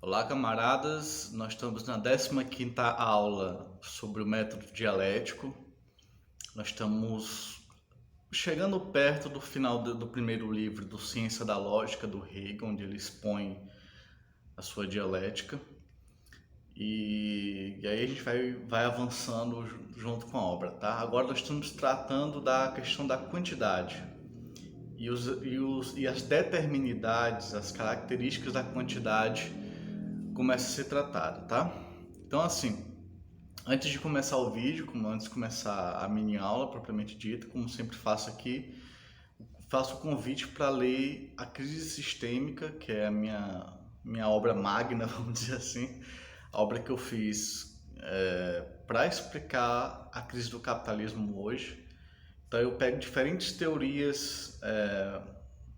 Olá, camaradas. Nós estamos na 15ª aula sobre o método dialético. Nós estamos chegando perto do final do primeiro livro do Ciência da Lógica, do Hegel, onde ele expõe a sua dialética. E aí a gente vai avançando junto com a obra, tá? Agora nós estamos tratando da questão da quantidade e as determinidades, as características da quantidade começa a ser tratada, tá? Então, assim, antes de começar o vídeo, antes de começar a mini aula propriamente dita, como sempre faço aqui, faço o convite para ler A Crise Sistêmica, que é a minha obra magna, vamos dizer assim, a obra que eu fiz para explicar a crise do capitalismo hoje. Então, eu pego diferentes teorias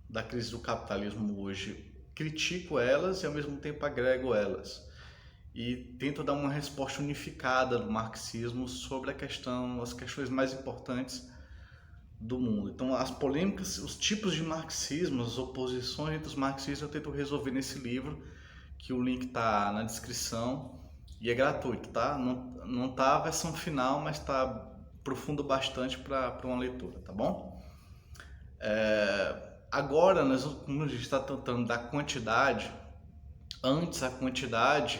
da crise do capitalismo hoje, critico elas e ao mesmo tempo agrego elas e tento dar uma resposta unificada do marxismo sobre as questões mais importantes do mundo. Então, as polêmicas, os tipos de marxismo, as oposições entre os marxistas eu tento resolver nesse livro, que o link está na descrição e é gratuito, tá? Não tá a versão final, mas tá profundo bastante para uma leitura, tá bom? Agora, como a gente está tratando da quantidade, antes a quantidade,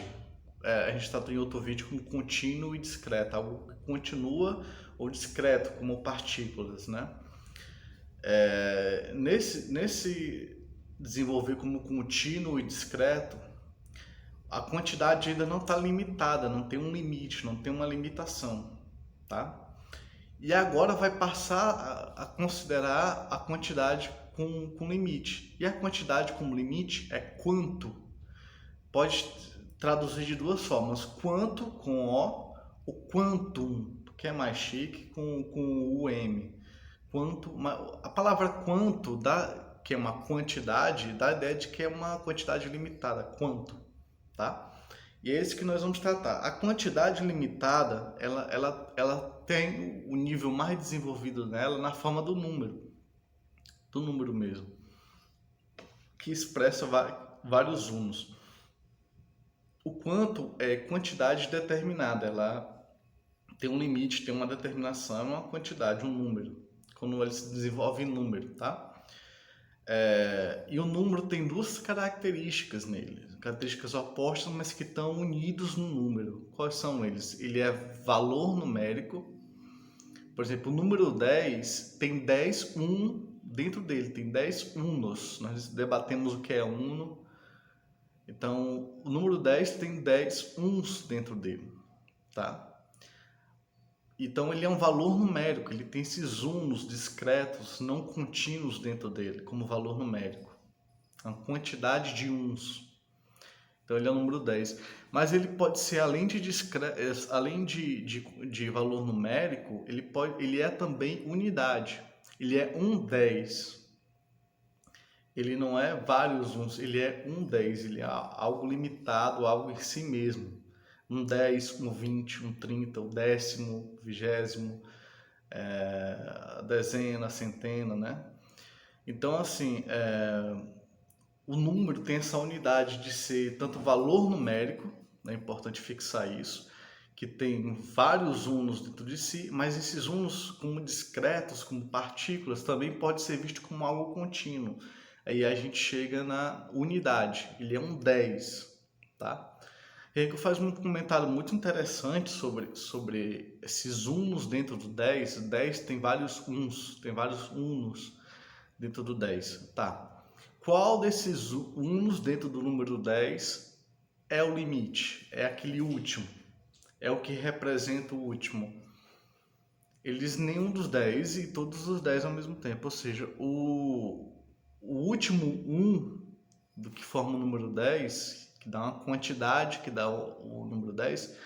a gente tratou em outro vídeo como contínuo e discreto, algo que continua ou discreto, como partículas, né? Nesse desenvolver como contínuo e discreto, a quantidade ainda não está limitada, não tem um limite, não tem uma limitação, tá? E agora vai passar a considerar a quantidade com limite. E a quantidade como limite é quanto. Pode traduzir de duas formas. Quanto com o quantum, que é mais chique, com o M. Quanto, a palavra quanto, que é uma quantidade, dá a ideia de que é uma quantidade limitada. Quanto, tá? E é esse que nós vamos tratar. A quantidade limitada, ela tem o nível mais desenvolvido nela na forma do número mesmo, que expressa vários unos. O quanto é quantidade determinada, ela tem um limite, tem uma determinação, uma quantidade, um número, quando ele se desenvolve em número, tá? E o número tem duas características nele, características opostas, mas que estão unidos no número. Quais são eles? Ele é valor numérico. Por exemplo, o número 10 tem 10 dentro dele, tem 10 unos. Nós debatemos o que é uno. Então, o número 10 tem 10 uns dentro dele, tá? Então, ele é um valor numérico, ele tem esses unos discretos, não contínuos dentro dele, como valor numérico. Uma quantidade de uns. Então, ele é o número 10. Mas ele pode ser, além de valor numérico, ele é também unidade. Ele é um 10. Ele não é vários uns, ele é um 10. Ele é algo limitado, algo em si mesmo. Um 10, um 20, um 30, o décimo, vigésimo, a dezena, a centena, né? Então, assim, o número tem essa unidade de ser tanto valor numérico, é importante fixar isso, que tem vários unos dentro de si, mas esses unos, como discretos, como partículas, também pode ser visto como algo contínuo. Aí a gente chega na unidade, ele é um 10, tá? Hegel faz um comentário muito interessante sobre esses unos dentro do 10. O 10 tem vários uns, tem vários unos dentro do 10. Tá. Qual desses unos dentro do número 10 é o limite? É aquele último. É o que representa o último. Eles nenhum dos 10 e todos os 10 ao mesmo tempo. Ou seja, o último 1 do que forma o número 10, que dá uma quantidade que dá o número 10,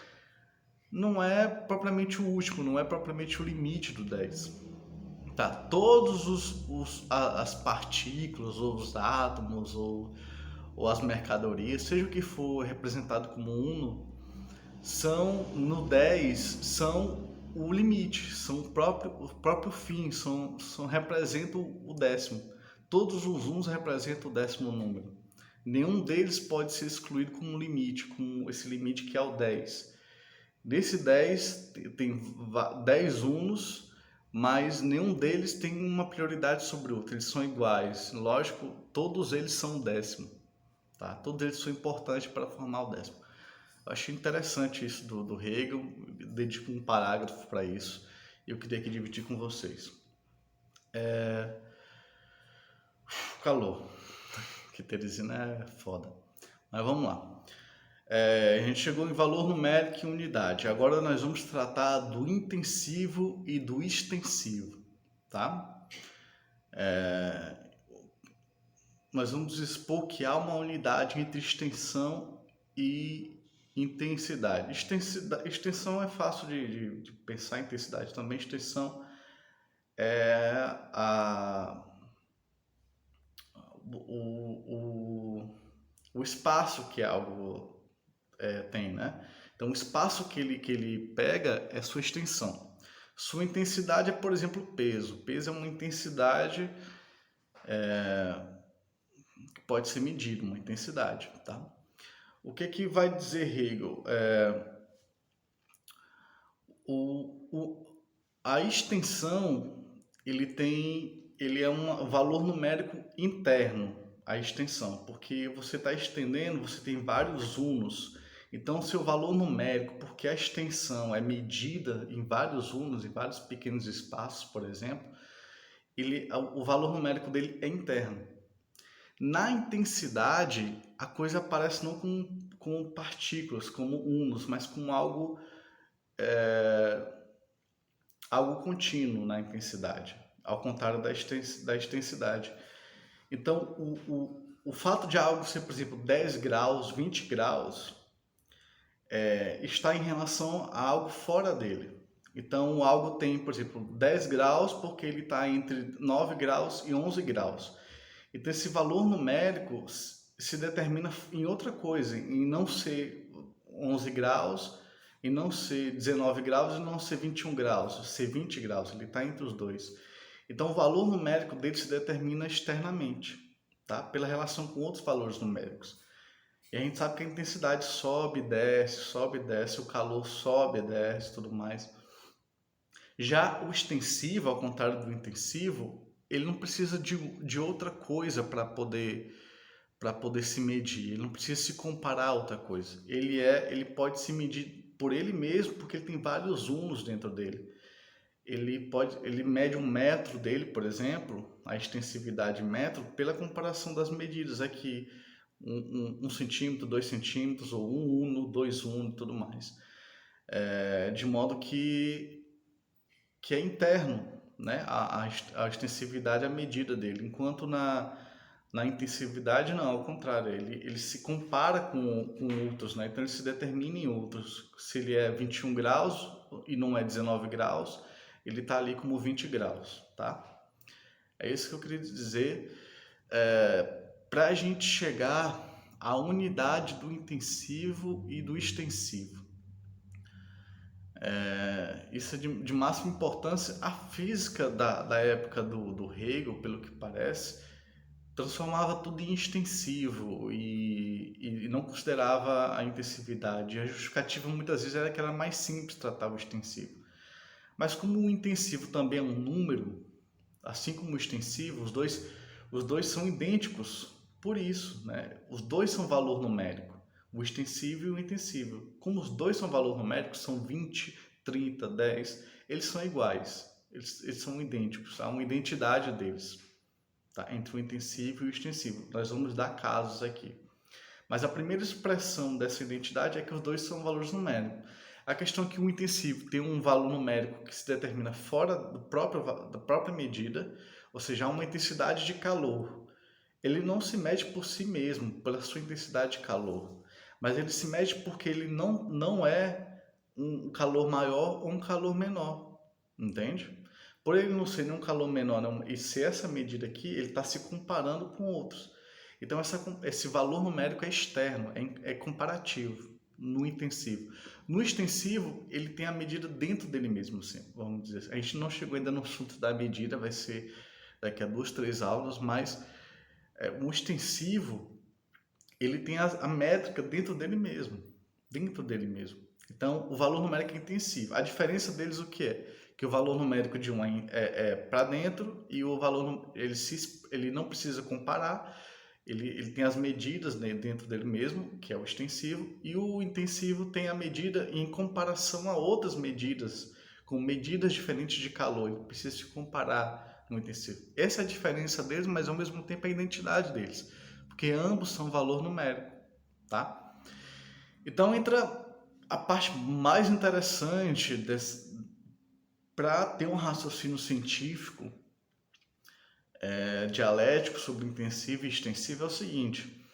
não é propriamente o último, não é propriamente o limite do 10. Tá? Todos as partículas, ou os átomos, ou as mercadorias, seja o que for representado como uno, no 10 são o limite, são o próprio fim, representam o décimo. Todos os uns representam o décimo número. nenhum deles pode ser excluído com um limite, com esse limite que é o 10. Nesse 10 tem 10 unos, mas nenhum deles tem uma prioridade sobre o outro, eles são iguais. Lógico, todos eles são décimo, tá? Todos eles são importantes para formar o décimo. Eu achei interessante isso do Hegel, dedico um parágrafo para isso e eu queria aqui dividir com vocês. Calor, que Teresina é foda. Mas vamos lá. A gente chegou em valor numérico e unidade. Agora nós vamos tratar do intensivo e do extensivo, tá? Nós vamos expor que há uma unidade entre extensão e intensidade. Extensão é fácil de pensar, intensidade também. Extensão é o espaço que algo tem, né? Então, o espaço que ele pega é sua extensão. Sua intensidade é, por exemplo, o peso. O peso é uma intensidade que pode ser medida, uma intensidade, tá? O que vai dizer Hegel? A extensão, ele é um valor numérico interno, a extensão, porque você está estendendo, você tem vários unos. Então, seu valor numérico, porque a extensão é medida em vários unos, em vários pequenos espaços, por exemplo, o valor numérico dele é interno. Na intensidade, a coisa aparece não com partículas, como unos, mas com algo contínuo na intensidade, ao contrário da extensidade. Então, o fato de algo ser, por exemplo, 10 graus, 20 graus, está em relação a algo fora dele. Então, algo tem, por exemplo, 10 graus porque ele está entre 9 graus e 11 graus. Então, esse valor numérico se determina em outra coisa, em não ser 11 graus, em não ser 19 graus e não ser 21 graus, ser 20 graus, ele está entre os dois. Então, o valor numérico dele se determina externamente, tá? Pela relação com outros valores numéricos. E a gente sabe que a intensidade sobe e desce, o calor sobe e desce, tudo mais. Já o extensivo, ao contrário do intensivo, ele não precisa de outra coisa para poder se medir, ele não precisa se comparar a outra coisa. Ele pode se medir por ele mesmo, porque ele tem vários unos dentro dele. Ele mede um metro dele, por exemplo, a extensividade metro, pela comparação das medidas aqui, 1 centímetro, 2 centímetros, ou 1 uno, 2 uno e tudo mais. De modo que é interno, né? A extensividade é a medida dele, enquanto na intensividade não, ao contrário, ele se compara com outros, né? Então ele se determina em outros. Se ele é 21 graus e não é 19 graus, ele está ali como 20 graus, tá? É isso que eu queria dizer. Para a gente chegar à unidade do intensivo e do extensivo. Isso é de máxima importância. A física da época do Hegel, pelo que parece, transformava tudo em extensivo e não considerava a intensividade. A justificativa muitas vezes era que era mais simples tratar o extensivo. Mas como o intensivo também é um número, assim como o extensivo, os dois são idênticos. Por isso, né? Os dois são valor numérico, o extensivo e o intensivo. Como os dois são valor numérico, são 20, 30, 10, eles são iguais, eles são idênticos, há uma identidade deles, tá? Entre o intensivo e o extensivo. Nós vamos dar casos aqui. Mas a primeira expressão dessa identidade é que os dois são valores numéricos. A questão é que o intensivo tem um valor numérico que se determina fora da própria medida, ou seja, há uma intensidade de calor. Ele não se mede por si mesmo, pela sua intensidade de calor, mas ele se mede porque ele não é um calor maior ou um calor menor, entende? Por ele não ser nenhum calor menor e ser essa medida aqui, ele está se comparando com outros. Então esse valor numérico é externo, é comparativo no intensivo. No extensivo, ele tem a medida dentro dele mesmo, assim, vamos dizer assim. A gente não chegou ainda no assunto da medida, vai ser daqui a 2, 3 aulas, mas o extensivo, ele tem a métrica dentro dele mesmo, dentro dele mesmo. Então, o valor numérico é intensivo. A diferença deles o que é? Que o valor numérico de um é para dentro e o valor ele não precisa comparar, ele tem as medidas, né, dentro dele mesmo, que é o extensivo, e o intensivo tem a medida em comparação a outras medidas, com medidas diferentes de calor. Ele precisa se comparar no intensivo. Essa é a diferença deles, mas ao mesmo tempo é a identidade deles, porque ambos são valor numérico, tá? Então entra a parte mais interessante para ter um raciocínio científico dialético sobre intensivo e extensivo é o seguinte: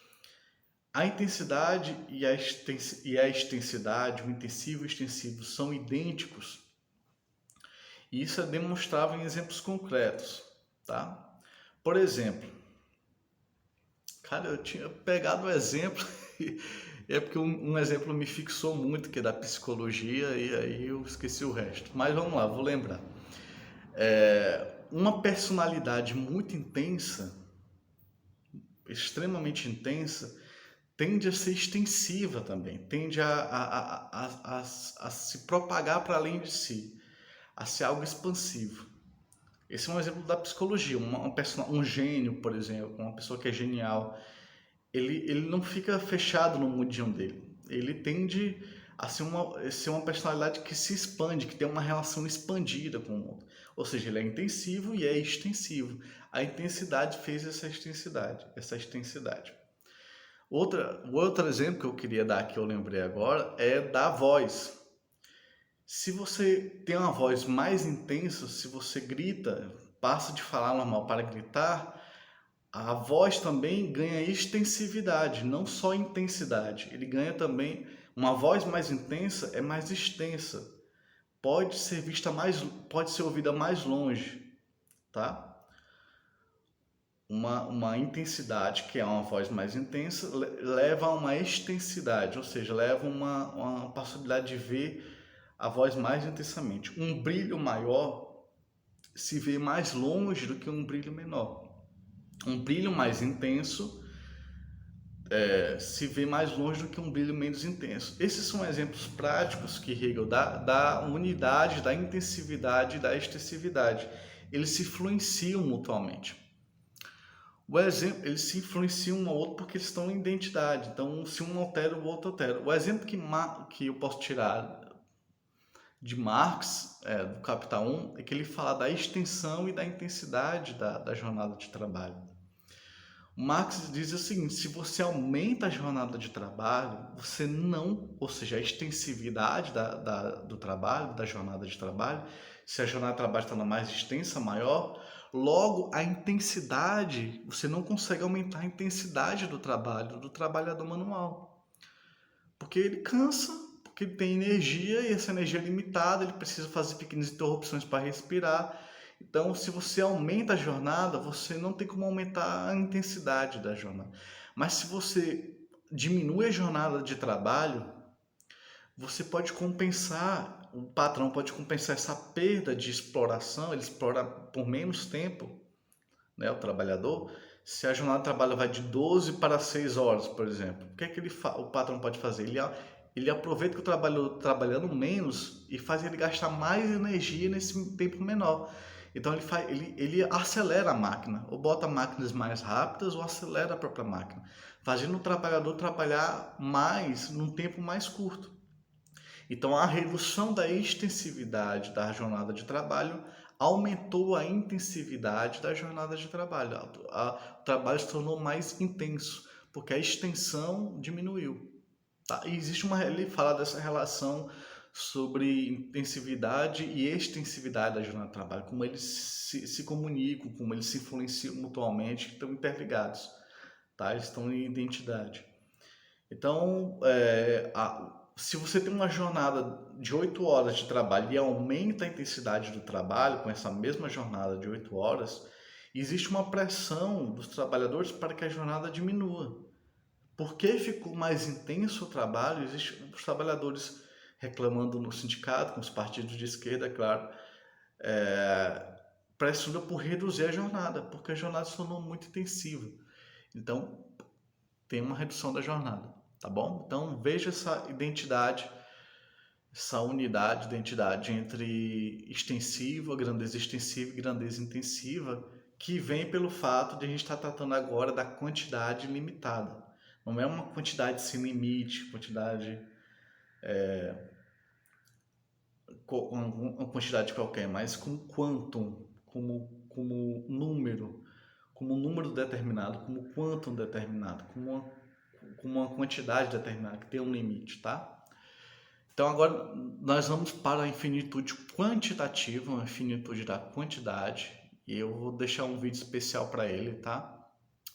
a intensidade e a extensidade, o intensivo e o extensivo, são idênticos, e isso é demonstrável em exemplos concretos, tá? Por exemplo, cara, eu tinha pegado um exemplo, é porque um exemplo me fixou muito, que é da psicologia, e aí eu esqueci o resto. Mas vamos lá, vou lembrar. Uma personalidade muito intensa, extremamente intensa, tende a ser extensiva também, tende a se propagar para além de si, a ser algo expansivo. Esse é um exemplo da psicologia. Um gênio, por exemplo, uma pessoa que é genial, ele não fica fechado no mundinho dele. Ele tende a ser uma personalidade que se expande, que tem uma relação expandida com o mundo. Ou seja, ele é intensivo e é extensivo. A intensidade fez essa extensidade. O outro exemplo que eu queria dar, que eu lembrei agora, é da voz. Se você tem uma voz mais intensa, se você grita, passa de falar normal para gritar, a voz também ganha extensividade, não só intensidade. Ele ganha também uma voz mais intensa, é mais extensa. Pode ser ouvida mais longe, tá? Uma intensidade, que é uma voz mais intensa, leva a uma extensidade, ou seja, leva uma possibilidade de ver a voz mais intensamente. Um brilho maior se vê mais longe do que um brilho menor. Um brilho mais intenso se vê mais longe do que um brilho menos intenso. Esses são exemplos práticos que Hegel dá da unidade, da intensividade e da extensividade. Eles se influenciam mutuamente. O exemplo, eles se influenciam um ao outro porque eles estão em identidade. Então, se um altera, o outro altera. O exemplo que eu posso tirar de Marx, do Capital 1, é que ele fala da extensão e da intensidade da jornada de trabalho. O Marx diz o seguinte: se você aumenta a jornada de trabalho, você não, ou seja, a extensividade do trabalho, da jornada de trabalho, se a jornada de trabalho está mais extensa, maior, logo a intensidade, você não consegue aumentar a intensidade do trabalho do trabalhador manual, porque ele cansa, porque ele tem energia e essa energia é limitada, ele precisa fazer pequenas interrupções para respirar. Então, se você aumenta a jornada, você não tem como aumentar a intensidade da jornada. Mas se você diminui a jornada de trabalho, você pode compensar, o patrão pode compensar essa perda de exploração, ele explora por menos tempo, né, o trabalhador. Se a jornada de trabalho vai de 12 para 6 horas, por exemplo, o que é que o patrão pode fazer? Ele aproveita que o trabalhador trabalhando menos e faz ele gastar mais energia nesse tempo menor. Então ele acelera a máquina, ou bota máquinas mais rápidas, ou acelera a própria máquina, fazendo o trabalhador trabalhar mais num tempo mais curto. Então a redução da extensividade da jornada de trabalho aumentou a intensividade da jornada de trabalho. O trabalho se tornou mais intenso, porque a extensão diminuiu. Tá? E ele fala dessa relação sobre intensividade e extensividade da jornada de trabalho, como eles se comunicam, como eles se influenciam mutuamente, estão interligados, tá? Eles estão em identidade. Então, se você tem uma jornada de 8 horas de trabalho e aumenta a intensidade do trabalho com essa mesma jornada de 8 horas, existe uma pressão dos trabalhadores para que a jornada diminua. Porque ficou mais intenso o trabalho, existem os trabalhadores reclamando no sindicato, com os partidos de esquerda, é claro, pressionando por reduzir a jornada, porque a jornada se tornou muito intensiva. Então, tem uma redução da jornada, tá bom? Então veja essa identidade, essa unidade, identidade entre extensiva, grandeza extensiva e grandeza intensiva, que vem pelo fato de a gente estar tratando agora da quantidade limitada. Não é uma quantidade sem limite, uma quantidade qualquer, mas com quantum, como número, como um número determinado, como quantum determinado, como uma quantidade determinada, que tem um limite, tá? Então agora nós vamos para a infinitude quantitativa, a infinitude da quantidade, e eu vou deixar um vídeo especial para ele, tá?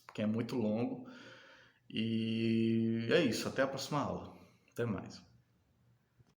Porque é muito longo. E é isso, até a próxima aula. Até mais.